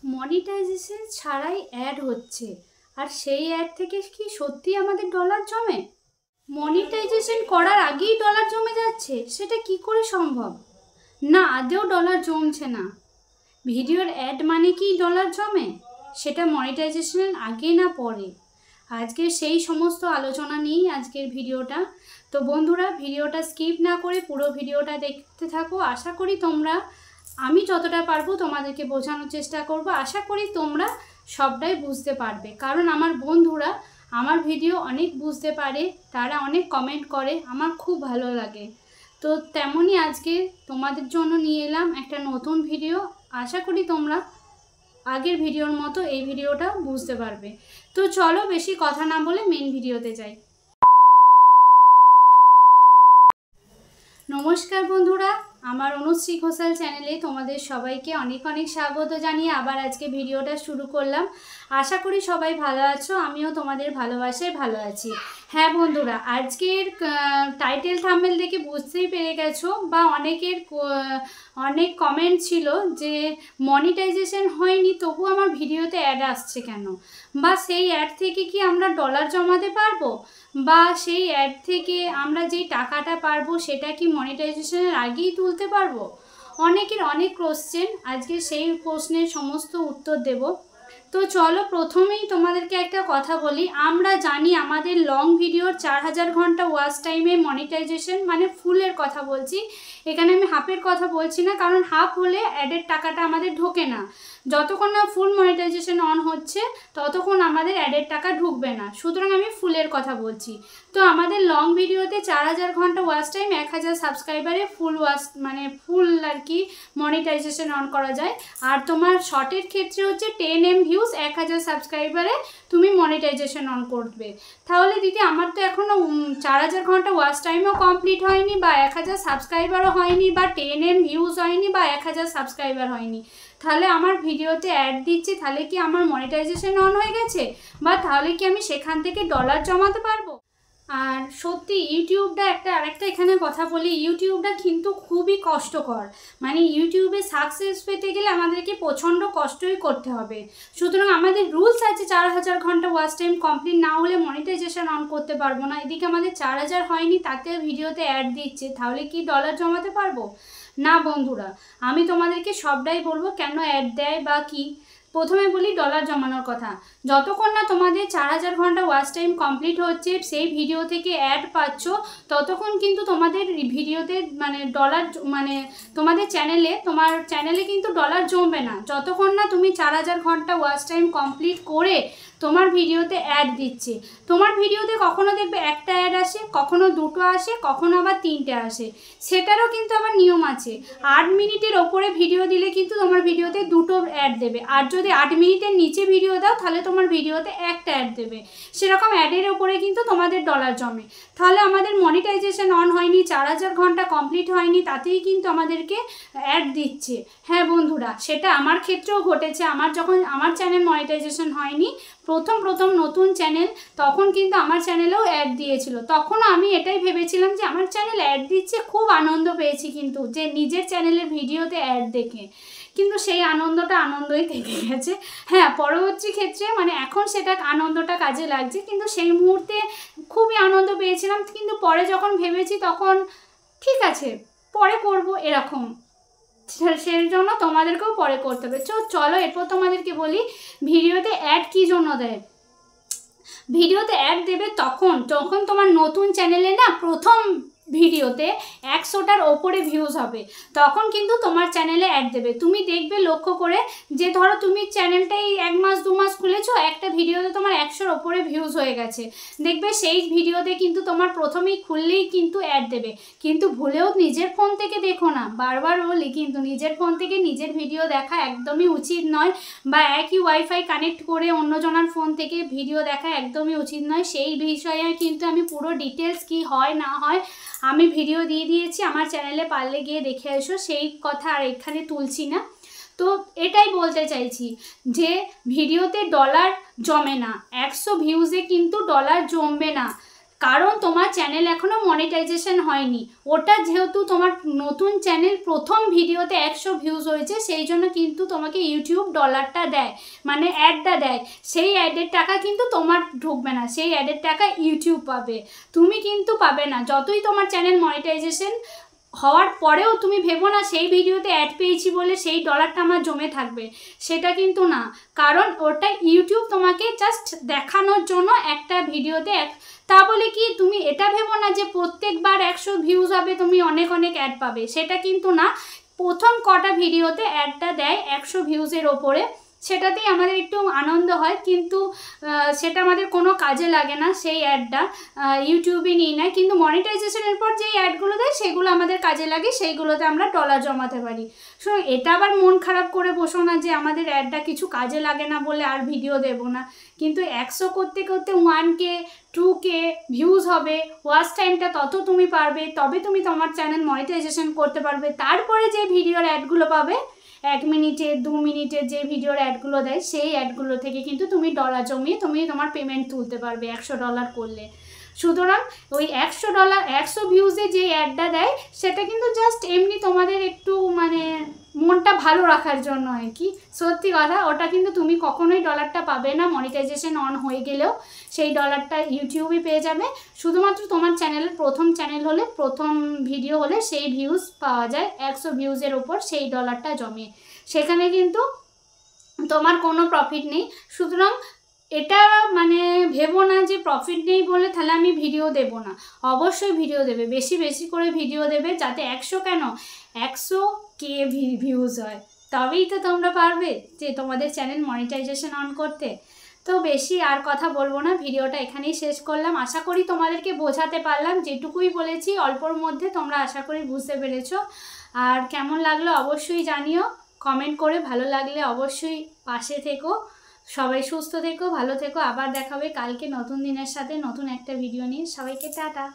Monetization ছাড়াই add হচ্ছে, আর সেই অ্যাড থেকে কি সত্যি আমাদের ডলার জমে? মনিটাইজেশন করার আগেই ডলার জমে যাচ্ছে, সেটা কি করে সম্ভব? না, আদেও ডলার জমছে না। ভিডিওর অ্যাড মানে কি ডলার জমে? সেটা মনিটাইজেশনের আগে না পরে? আজকে সেই সমস্ত আলোচনা নিয়েই আজকের ভিডিওটা। তো বন্ধুরা, ভিডিওটা স্কিপ না করে পুরো ভিডিওটা দেখতে থাকো। আশা করি তোমরা, আমি যতটা পারবো তোমাদেরকে বোঝানোর চেষ্টা করব। আশা করি তোমরা সবটাই বুঝতে পারবে, কারণ আমার বন্ধুরা আমার ভিডিও অনেক বুঝতে পারে, তারা অনেক কমেন্ট করে, আমার খুব ভালো লাগে। তো তেমনই আজকে তোমাদের জন্য নিয়ে এলাম একটা নতুন ভিডিও। আশা করি তোমরা আগের ভিডিওর মতো এই ভিডিওটা বুঝতে পারবে। তো চলো বেশি কথা না বলে মেন ভিডিওতে যাই। নমস্কার বন্ধুরা, আমার অনুশ্রী ঘোষাল চ্যানেলে তোমাদের সবাইকে অনেক অনেক স্বাগত জানিয়ে আবার আজকে ভিডিওটা শুরু করলাম। আশা করি সবাই ভালো আছো, আমিও তোমাদের ভালোবাসায় ভালো আছি। হ্যাঁ বন্ধুরা, আজকের টাইটেল থাম্বনেল দেখে বুঝতেই পেরে গেছো, বা অনেকের অনেক কমেন্ট ছিল যে মনিটাইজেশন হয়নি তবু আমার ভিডিওতে অ্যাড আসছে কেন, বা সেই অ্যাড থেকে কি আমরা ডলার জমাতে পারবো, বা সেই অ্যাড থেকে আমরা যেই টাকাটা পারবো সেটা কি মনিটাইজেশনের আগেই তুলতে পারবো? অনেকের অনেক কোশ্চেন, আজকে সেই প্রশ্নের সমস্ত উত্তর দেব। তো চলো প্রথমেই তোমাদেরকে একটা কথা বলি। আমরা জানি আমাদের লং ভিডিওর 4000 ঘন্টা ওয়াচ টাইমে মনিটাইজেশন, মানে ফুলের কথা বলছি, এখানে আমি হাফের কথা বলছি না, কারণ হাফ হলে অ্যাডের টাকাটা আমাদের ঢোকে না। যতক্ষণ না ফুল মনিটাইজেশন অন হচ্ছে ততক্ষণ আমাদের অ্যাডের টাকা ঢুকবে না, সুতরাং আমি ফুলের কথা বলছি। তো আমাদের লং ভিডিওতে 4000 ঘন্টা ওয়াচ টাইম, 1000 সাবস্ক্রাইবারে ফুল ওয়াচ, মানে ফুল আর কি মনিটাইজেশন অন করা যায়। আর তোমার শর্টের ক্ষেত্রে হচ্ছে 10M ভিউজ 1000 সাবস্ক্রাইবারে তুমি মনিটাইজেশন অন করবে। তাহলে দিদি আমার তো এখনও 4000 ঘন্টা ওয়াচ টাইমও কমপ্লিট হয়নি, বা 1000 সাবস্ক্রাইবারও হয়নি, বা 10M ভিউজ হয়নি, বা 1000 সাবস্ক্রাইবার হয়নি, তাহলে আমার ভিডিওতে অ্যাড দিচ্ছি, তাহলে কি আমার মনিটাইজেশন অন হয়ে গেছে, বা তাহলে কি আমি সেখান থেকে ডলার জমাতে পারবো? আর সত্যি ইউটিউবটা আরেকটা এখানে কথা বলি, ইউটিউবটা কিন্তু খুবই কষ্টকর। মানে ইউটিউবে সাকসেস পেতে গেলে আমাদেরকে প্রচণ্ড কষ্টই করতে হবে। সুতরাং আমাদের রুলস আছে 4000 ঘন্টা ওয়াচ টাইম কমপ্লিট না হলে মনিটাইজেশন অন করতে পারবো না। এদিকে আমাদের 4000 হয়নি, তাতে ভিডিওতে অ্যাড দিচ্ছে, তাহলে কি ডলার জমাতে পারবো? না বন্ধুরা, আমি তোমাদেরকে সবটাই বলবো কেন অ্যাড দেয় বা কি। প্রথমে বলি ডলার জমানোর কথা। যতক্ষণ না তোমাদের 4000 ঘন্টা ওয়াচ টাইম কমপ্লিট হচ্ছে, সেই ভিডিও থেকে অ্যাড পাচ্ছ, ততক্ষণ কিন্তু তোমাদের ভিডিওতে মানে ডলার, মানে তোমার চ্যানেলে কিন্তু ডলার জমবে না, যতক্ষণ না তুমি 4000 ঘন্টা ওয়াচ টাইম কমপ্লিট করে তোমার ভিডিওতে অ্যাড দিচ্ছে। তোমার ভিডিওতে কখনো দেখবে একটা অ্যাড আসে, কখনো দুটো আসে, কখনো আবার 3টে আসে। সেটারও কিন্তু আবার নিয়ম আছে। 8 মিনিটের ওপরে ভিডিও দিলে কিন্তু তোমার ভিডিওতে 2টো অ্যাড দেবে, আর যদি 8 মিনিটের নিচে ভিডিও দাও তাহলে তোমার ভিডিওতে একটা অ্যাড দেবে। সেরকম অ্যাডের ওপরে কিন্তু তোমাদের ডলার জমে। তাহলে আমাদের মনিটাইজেশন অন হয়নি, 4000 ঘন্টা কমপ্লিট হয়নি, তাতেই কিন্তু আমাদেরকে অ্যাড দিচ্ছে। হ্যাঁ বন্ধুরা, সেটা আমার ক্ষেত্রেও ঘটেছে। যখন আমার চ্যানেল মনিটাইজেশন হয়নি, প্রথম নতুন চ্যানেল, তখন কিন্তু আমার চ্যানেলেও অ্যাড দিয়েছিল। তখনও আমি এটাই ভেবেছিলাম যে আমার চ্যানেল অ্যাড দিচ্ছে, খুব আনন্দ পেয়েছি কিন্তু, যে নিজের চ্যানেলের ভিডিওতে অ্যাড দেখে। কিন্তু সেই আনন্দই থেকে গেছে। হ্যাঁ, পরবর্তী ক্ষেত্রে মানে এখন সেটা আনন্দটা কাজে লাগছে, কিন্তু সেই মুহূর্তে খুবই আনন্দ পেয়েছিলাম। কিন্তু পরে যখন ভেবেছি তখন ঠিক আছে, পরে করব, এরকম। সেই জন্য তোমাদেরকেও পরে করতে হবে। চলো এরপর তোমাদেরকে বলি ভিডিওতে অ্যাড কী জন্য দেয়। ভিডিওতে অ্যাড দেবে তখন তোমার নতুন চ্যানেলে না প্রথম ভিডিওতে 100টার ওপরে ভিউজ হবে, তখন কিন্তু তোমার চ্যানেলে অ্যাড দেবে। তুমি দেখবে লক্ষ্য করে, যে ধরো তুমি চ্যানেলটাই 1 মাস 2 মাস খুলেছো, একটা ভিডিওতে তোমার 100র ওপরে ভিউজ হয়ে গেছে, দেখবে সেই ভিডিওতে কিন্তু তোমার প্রথমেই খুললেই কিন্তু অ্যাড দেবে। কিন্তু ভুলেও নিজের ফোন থেকে দেখো না, বারবার বলি, কিন্তু নিজের ফোন থেকে নিজের ভিডিও দেখা একদমই উচিত নয়, বা একই ওয়াইফাই কানেক্ট করে অন্যজনের ফোন থেকে ভিডিও দেখা একদমই উচিত নয়। সেই বিষয়ে কিন্তু আমি পুরো ডিটেলস কি হয় না হয় আমি ভিডিও দিয়ে দিয়েছি আমার চ্যানেলে, পারলে গিয়ে দেখে এসো, সেই কথা আর এখানে তুলছি না। তো এটাই বলতে চাইছি যে ভিডিওতে ডলার জমে না, 100 ভিউজে কিন্তু ডলার জমবে না। কারণ তোমার চ্যানেল এখনও মনিটাইজেশন হয়নি। ওটা যেহেতু তোমার নতুন চ্যানেল, প্রথম ভিডিওতে 100 ভিউজ হয়েছে, সেই জন্য কিন্তু তোমাকে ইউটিউব ডলারটা দেয়, মানে অ্যাডটা দেয়। সেই অ্যাডের টাকা কিন্তু তোমার ঢুকবে না, সেই অ্যাডের টাকা ইউটিউব পাবে, তুমি কিন্তু পাবে না। যতই তোমার চ্যানেল মনিটাইজেশন হওয়ার পরেও তুমি ভেবো না সেই ভিডিওতে অ্যাড পেয়েছি বলে সেই ডলারটা আমার জমে থাকবে, সেটা কিন্তু না। কারণ ওটা ইউটিউব তোমাকে জাস্ট দেখানোর জন্য একটা ভিডিওতে তা বলে কি তুমি এটা ভেবো না যে প্রত্যেকবার 100 ভিউজ হবে তুমি অনেক অনেক অ্যাড পাবে, সেটা কিন্তু না। প্রথম কটা ভিডিওতে অ্যাডটা দেয় 100 ভিউজের ওপরে, সেটাতেই আমাদের একটু আনন্দ হয়, কিন্তু সেটা আমাদের কোনো কাজে লাগে না, সেই অ্যাডটা ইউটিউবে নিয়ে নেয়। কিন্তু মনিটাইজেশনের পর যেই অ্যাডগুলো দেয় সেগুলো আমাদের কাজে লাগে, সেইগুলোতে আমরা ডলার জমাতে পারি। সো এটা আবার মন খারাপ করে বসো না যে আমাদের অ্যাডটা কিছু কাজে লাগে না বলে আর ভিডিও দেব না। কিন্তু 100 করতে করতে 1K 2K ভিউজ হবে, ওয়াচ টাইমটা তত তুমি পারবে, তবে তুমি তোমার চ্যানেল মনিটাইজেশন করতে পারবে। তারপরে যে ভিডিওর অ্যাডগুলো পাবে 1 মিনিটের 2 মিনিটের যে ভিডিওর অ্যাডগুলো দেয়, সেই অ্যাডগুলো থেকে কিন্তু তুমি ডলার জমিয়ে তুমি তোমার পেমেন্ট তুলতে পারবে $100 করলে। সুতরাং ওই $100 100 ভিউজে যে অ্যাডটা দেয় সেটা কিন্তু জাস্ট এমনি তোমাদের একটু মানে মনটা ভালো রাখার জন্য আর কি। সত্যি কথা, ওটা কিন্তু তুমি কখনোই ডলারটা পাবে না। মনিটাইজেশন অন হয়ে গেলেও সেই ডলারটা ইউটিউবে পেয়ে যাবে। শুধুমাত্র তোমার চ্যানেলের প্রথম চ্যানেল হলে, প্রথম ভিডিও হলে সেই ভিউজ পাওয়া যায় 100 ভিউজের ওপর, সেই ডলারটা জমে। সেখানে কিন্তু তোমার কোনো প্রফিট নেই। সুতরাং এটা মানে ভেবো না যে প্রফিট নেই বলে তাহলে আমি ভিডিও দেব না। অবশ্যই ভিডিও দেবে, বেশি বেশি করে ভিডিও দেবে, যাতে 100 কেন 100K ভিউজ হয়, তবেই তো তোমরা পারবে যে তোমাদের চ্যানেল মনিটাইজেশন অন করতে। তো বেশি আর কথা বলবো না, ভিডিওটা এখানেই শেষ করলাম। আশা করি তোমাদেরকে বোঝাতে পারলাম, যেটুকুই বলেছি অল্পর মধ্যে তোমরা আশা করি বুঝতে পেরেছো। আর কেমন লাগলো অবশ্যই জানিও কমেন্ট করে, ভালো লাগলে অবশ্যই পাশে থেকো। সবাই সুস্থ থেকো, ভালো থেকো। আবার দেখা হবে কালকে নতুন দিনের সাথে, নতুন একটা ভিডিও নিয়ে। সবাইকে টাটা।